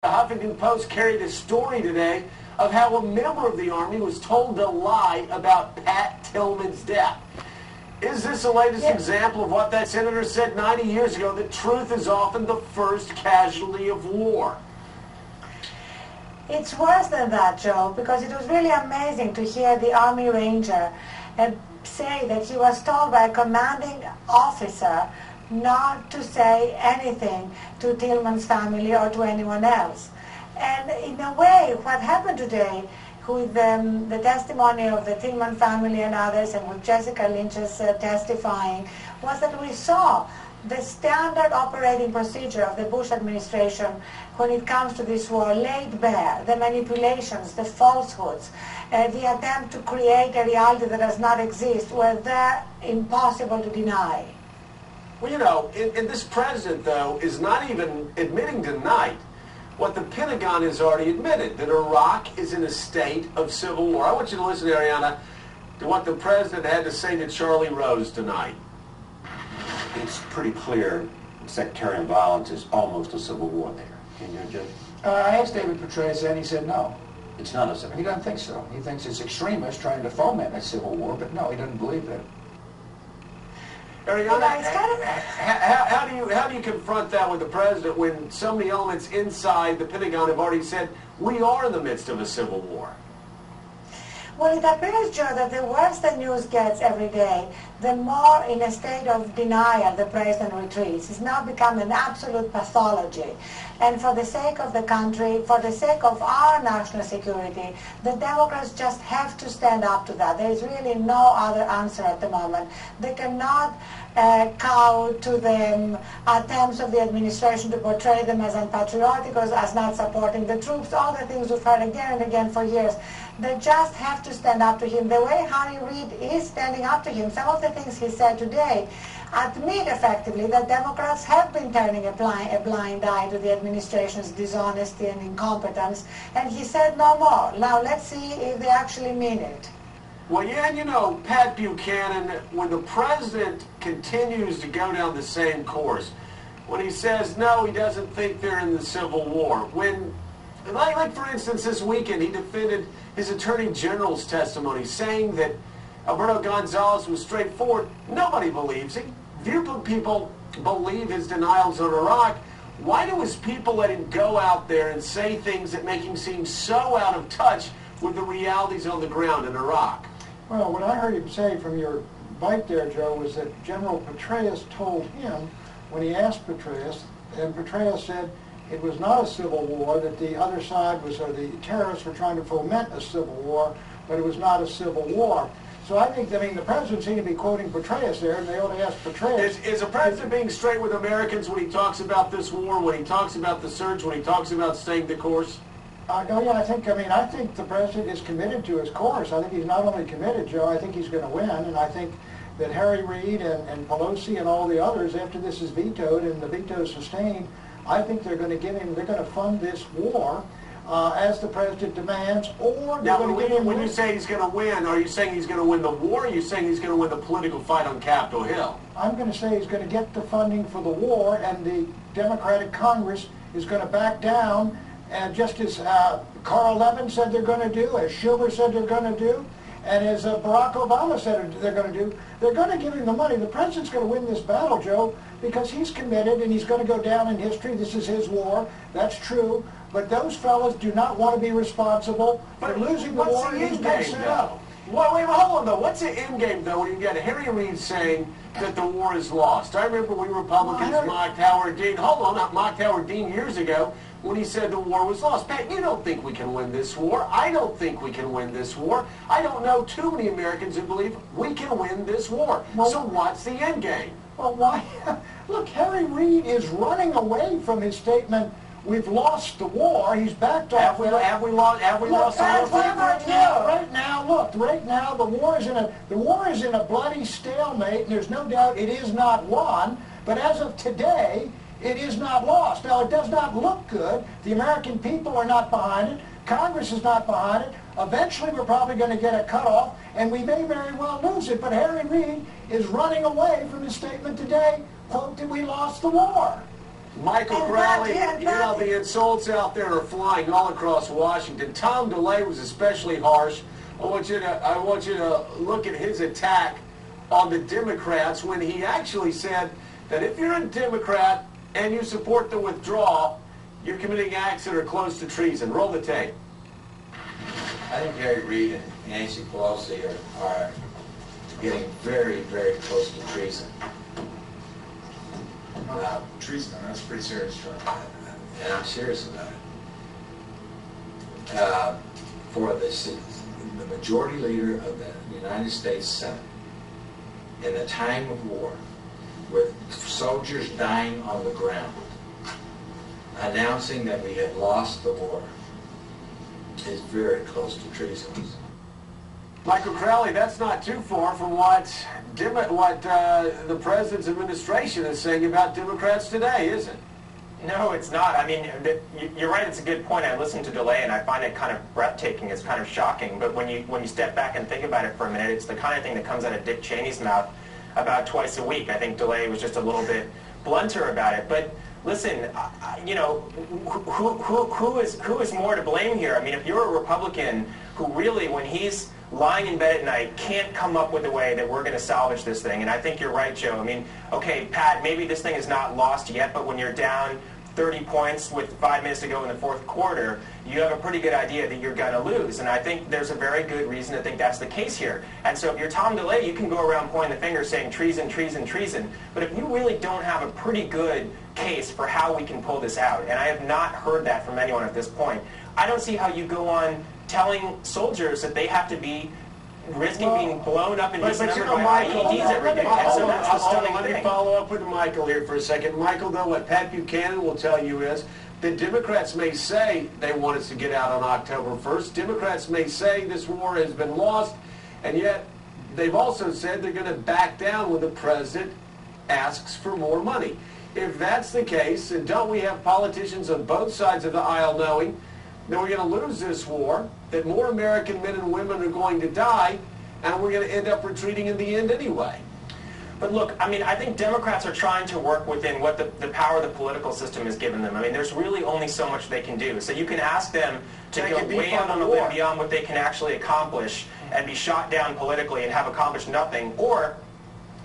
The Huffington Post carried a story today of how a member of the Army was told to lie about Pat Tillman's death. Is this the latest example of what that senator said 90 years ago, that truth is often the first casualty of war? It's worse than that, Joe, because it was really amazing to hear the Army Ranger say that he was told by a commanding officer not to say anything to Tillman's family or to anyone else. And in a way, what happened today with the testimony of the Tillman family and others, and with Jessica Lynch's testifying, was that we saw the standard operating procedure of the Bush administration when it comes to this war laid bare, the manipulations, the falsehoods, the attempt to create a reality that does not exist, were there impossible to deny. Well, you know, and this president, though, is not even admitting tonight what the Pentagon has already admitted, that Iraq is in a state of civil war. I want you to listen, Arianna, to what the president had to say to Charlie Rose tonight. It's pretty clear sectarian violence is almost a civil war there. Can you judge? I asked David Petraeus and he said no. It's not a civil war. He doesn't think so. He thinks it's extremists trying to foment a civil war, but no, he doesn't believe that. Arianna, how do you confront that with the president when so many elements inside the Pentagon have already said we are in the midst of a civil war? Well, it appears, Joe, that the worse the news gets every day, the more in a state of denial the president retreats. It's now become an absolute pathology. And for the sake of the country, for the sake of our national security, the Democrats just have to stand up to that. There is really no other answer at the moment. They cannot cow to the attempts of the administration to portray them as unpatriotic or as not supporting the troops, all the things we've heard again and again for years. They just have to stand up to him. The way Harry Reid is standing up to him, some of the things he said today admit effectively that Democrats have been turning a blind eye to the administration's dishonesty and incompetence, and he said no more. Now let's see if they actually mean it. Well, yeah, and you know, Pat Buchanan, when the president continues to go down the same course, when he says no, he doesn't think they're in the Civil War, when, like for instance, this weekend he defended his Attorney General's testimony, saying that Alberto Gonzales was straightforward. Nobody believes him. Few people believe his denials on Iraq. Why do his people let him go out there and say things that make him seem so out of touch with the realities on the ground in Iraq? Well, what I heard him say from your bite there, Joe, was that General Petraeus told him, when he asked Petraeus, and Petraeus said it was not a civil war, that the other side was, or the terrorists were trying to foment a civil war, but it was not a civil war. So I think, the president seemed to be quoting Petraeus there, and they ought to ask Petraeus. Is the president being straight with Americans when he talks about this war, when he talks about the surge, when he talks about staying the course? No, yeah, I think the president is committed to his course. I think he's not only committed, Joe, I think he's going to win, and I think that Harry Reid and Pelosi and all the others, after this is vetoed and the veto is sustained, I think they're going to give him, they're going to fund this war as the president demands, or they're going to give him... When you say he's going to win, are you saying he's going to win the war, or are you saying he's going to win the political fight on Capitol Hill? I'm going to say he's going to get the funding for the war, and the Democratic Congress is going to back down, and just as Carl Levin said they're going to do, as Schumer said they're going to do, and as Barack Obama said they're going to do, they're going to give him the money. The president's going to win this battle, Joe, because he's committed and he's going to go down in history. This is his war. That's true. But those fellows do not want to be responsible for losing the war, and he's been set up. Well, wait, hold on, though. What's the end game, though, when you get Harry Reid saying that the war is lost? I remember we Republicans mocked Howard Dean. Hold on, mocked Howard Dean years ago when he said the war was lost. Pat, you don't think we can win this war. I don't think we can win this war. I don't know too many Americans who believe we can win this war. Well, so what's the end game? Well, why? Look, Harry Reid is running away from his statement, we've lost the war. He's backed off. Have we lost the war? Right now, the war is in a bloody stalemate, and there's no doubt it is not won. But as of today, it is not lost. Now, it does not look good. The American people are not behind it. Congress is not behind it. Eventually, we're probably going to get a cutoff, and we may very well lose it. But Harry Reid is running away from his statement today, quote, that we lost the war. Michael And Crowley, that- you know, the insults out there are flying all across Washington. Tom DeLay was especially harsh. I want you to look at his attack on the Democrats when he actually said that if you're a Democrat and you support the withdrawal, you're committing acts that are close to treason. Roll the tape. I think Harry Reid and Nancy Pelosi are getting very, very close to treason. Treason, that's pretty serious, Charlie. And I'm serious about it. For the majority leader of the United States Senate, in a time of war, with soldiers dying on the ground, announcing that we have lost the war, is very close to treason. Michael Crowley, that's not too far from what the president's administration is saying about Democrats today, is it? No, it's not. I mean, you're right. It's a good point. I listened to DeLay, and I find it kind of breathtaking. It's kind of shocking. But when you step back and think about it for a minute, it's the kind of thing that comes out of Dick Cheney's mouth about twice a week. I think DeLay was just a little bit blunter about it. But listen, you know, who is more to blame here? I mean, if you're a Republican who really, when he's lying in bed at night, can't come up with a way that we're going to salvage this thing. And I think you're right, Joe. I mean, okay, Pat, maybe this thing is not lost yet, but when you're down 30 points with 5 minutes to go in the fourth quarter, you have a pretty good idea that you're going to lose. And I think there's a very good reason to think that's the case here. And so if you're Tom DeLay, you can go around pointing the finger saying treason, treason, treason. But if you really don't have a pretty good case for how we can pull this out, and I have not heard that from anyone at this point, I don't see how you go on telling soldiers that they have to be risking being blown up and dismembered by IEDs every day. And so that's the stunning Let me thing. follow up with Michael here for a second. Michael, though, what Pat Buchanan will tell you is that Democrats may say they want us to get out on October 1st. Democrats may say this war has been lost, and yet they've also said they're going to back down when the president asks for more money. If that's the case, and don't we have politicians on both sides of the aisle knowing that we're going to lose this war, that more American men and women are going to die, and we're going to end up retreating in the end anyway? But look, I mean, I think Democrats are trying to work within what the power the political system has given them. I mean, there's really only so much they can do. So you can ask them to They go can way defund out on the a limb war. beyond what they can actually accomplish and be shot down politically and have accomplished nothing, or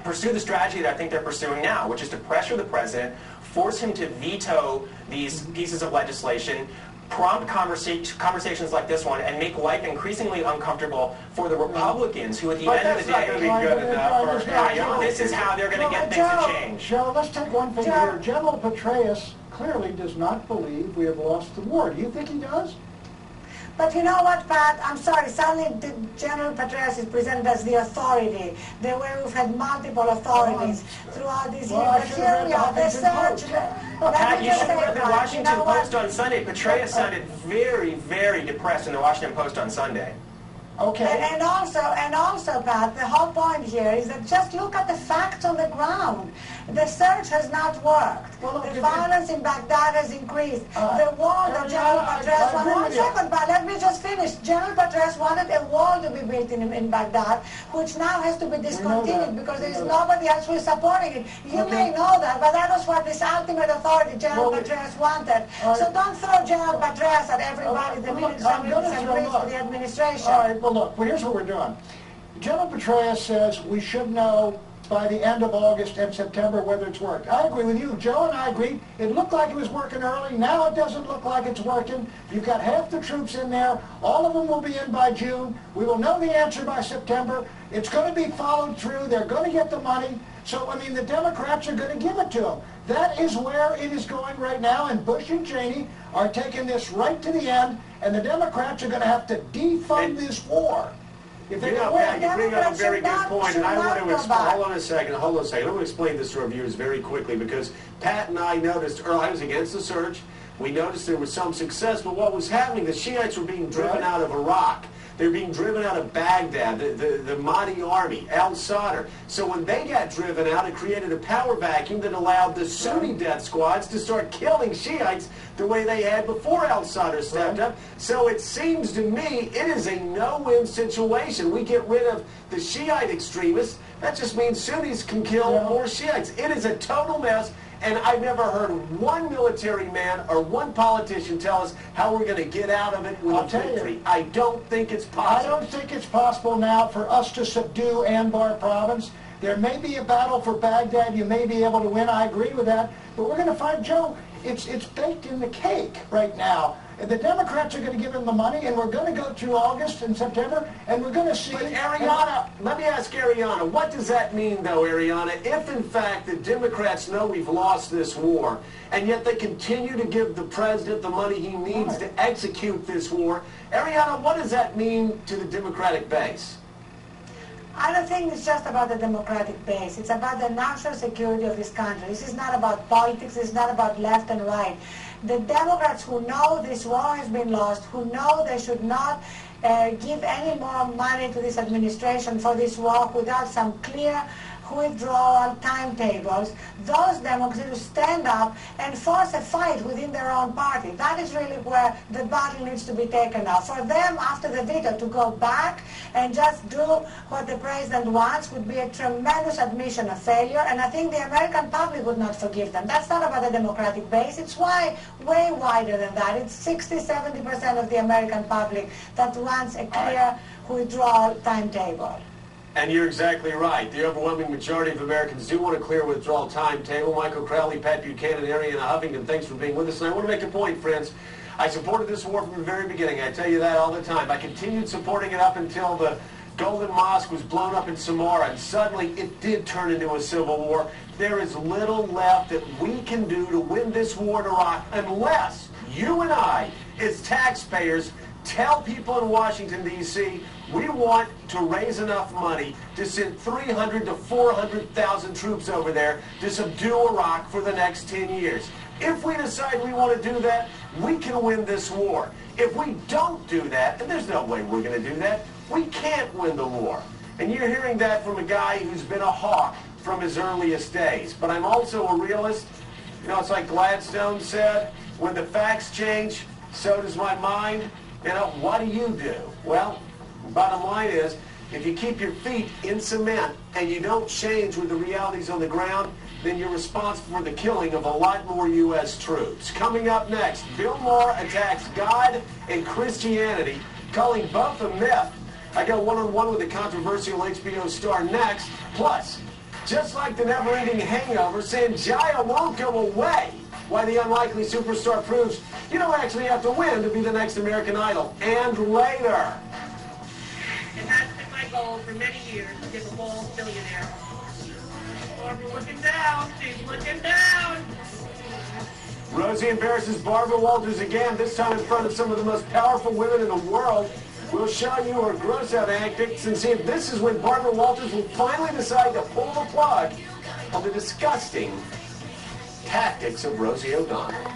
pursue the strategy that I think they're pursuing now, which is to pressure the president, force him to veto these pieces of legislation, prompt conversations like this one, and make life increasingly uncomfortable for the Republicans who, at the But end of the that's not day, going to be good enough for this is how they're going to get things to change. Joe, let's take one thing here. General Petraeus clearly does not believe we have lost the war. Do you think he does? But you know what, Pat? I'm sorry. Suddenly, General Petraeus is presented as the authority. The way we've had multiple authorities throughout these years. But here we are. The search. Pat, you should have read the Washington Post on Sunday. Petraeus sounded very, very depressed in the Washington Post on Sunday. Okay. And also, Pat, the whole point here is that just look at the facts on the ground. The search has not worked. Well, look, the violence in Baghdad has increased. The wall that General I Petraeus agree wanted. One with you. second, Pat, let me just finish. General Petraeus wanted a wall to be built in Baghdad, which now has to be discontinued because there is nobody else who is supporting it. You may know that, but that was what this ultimate authority General Petraeus wanted. So don't throw General Petraeus at everybody the minute somebody disagrees with the administration. All right, well, look, here's what we're doing. General Petraeus says we should know by the end of August and September whether it's worked. I agree with you. Joe and I agree. It looked like it was working early. Now it doesn't look like it's working. You've got half the troops in there. All of them will be in by June. We will know the answer by September. It's going to be followed through. They're going to get the money. So, I mean, the Democrats are going to give it to them. That is where it is going right now, and Bush and Cheney are taking this right to the end, and the Democrats are going to have to defund this war. If they don't Pat, win, you bring up a very good point, and I want to explain. Hold on a second. I want to explain this to our viewers very quickly, because Pat and I noticed early. I was against the surge. We noticed there was some success, but what was happening? The Shiites were being driven out of Iraq. They're being driven out of Baghdad, the Mahdi army, al-Sadr. So when they got driven out, it created a power vacuum that allowed the Sunni death squads to start killing Shiites the way they had before al-Sadr stepped up. So it seems to me it is a no-win situation. We get rid of the Shiite extremists. That just means Sunnis can kill more Shiites. It is a total mess, And I've never heard one military man or one politician tell us how we're going to get out of it with a victory. I don't think it's possible. I don't think it's possible now for us to subdue Anbar province. There may be a battle for Baghdad. You may be able to win. I agree with that. But we're going to find, Joe, it's baked in the cake right now. And the Democrats are going to give him the money, and we're going to go through August and September, and we're going to see... But Arianna, let me ask Arianna, what does that mean, though, Arianna, if in fact the Democrats know we've lost this war, and yet they continue to give the president the money he needs to execute this war? Arianna, what does that mean to the Democratic base? I don't think it's just about the Democratic base. It's about the national security of this country. This is not about politics. It's not about left and right. The Democrats who know this war has been lost, who know they should not give any more money to this administration for this war without some clear withdrawal timetables, those Democrats will stand up and force a fight within their own party. That is really where the battle needs to be taken now. For them, after the veto, to go back and just do what the president wants would be a tremendous admission of failure, and I think the American public would not forgive them. That's not about the Democratic base. It's way wider than that. It's 60-70% of the American public that wants a clear withdrawal timetable. And you're exactly right. The overwhelming majority of Americans do want a clear withdrawal timetable. Michael Crowley, Pat Buchanan, Arianna Huffington, thanks for being with us. And I want to make a point, friends. I supported this war from the very beginning. I tell you that all the time. I continued supporting it up until the Golden Mosque was blown up in Samara, and suddenly it did turn into a civil war. There is little left that we can do to win this war in Iraq unless you and I, as taxpayers, tell people in Washington, D.C., we want to raise enough money to send 300 to 400,000 troops over there to subdue Iraq for the next 10 years. If we decide we want to do that, we can win this war. If we don't do that, and there's no way we're going to do that, we can't win the war. And you're hearing that from a guy who's been a hawk from his earliest days. But I'm also a realist. You know, it's like Gladstone said, when the facts change, so does my mind. You know, what do? Well, bottom line is, if you keep your feet in cement and you don't change with the realities on the ground, then you're responsible for the killing of a lot more U.S. troops. Coming up next, Bill Maher attacks God and Christianity, calling both a myth. I go one-on-one with the controversial HBO star next. Plus, just like the never-ending hangover, Sanjaya won't go away. Why the unlikely superstar proves you don't actually have to win to be the next American Idol. And later. It has been my goal for many years to give a whole billionaire. Barbara looking down. She's looking down. Rosie embarrasses Barbara Walters again, this time in front of some of the most powerful women in the world. We'll show you her gross-out antics and see if this is when Barbara Walters will finally decide to pull the plug on the disgusting tactics of Rosie O'Donnell.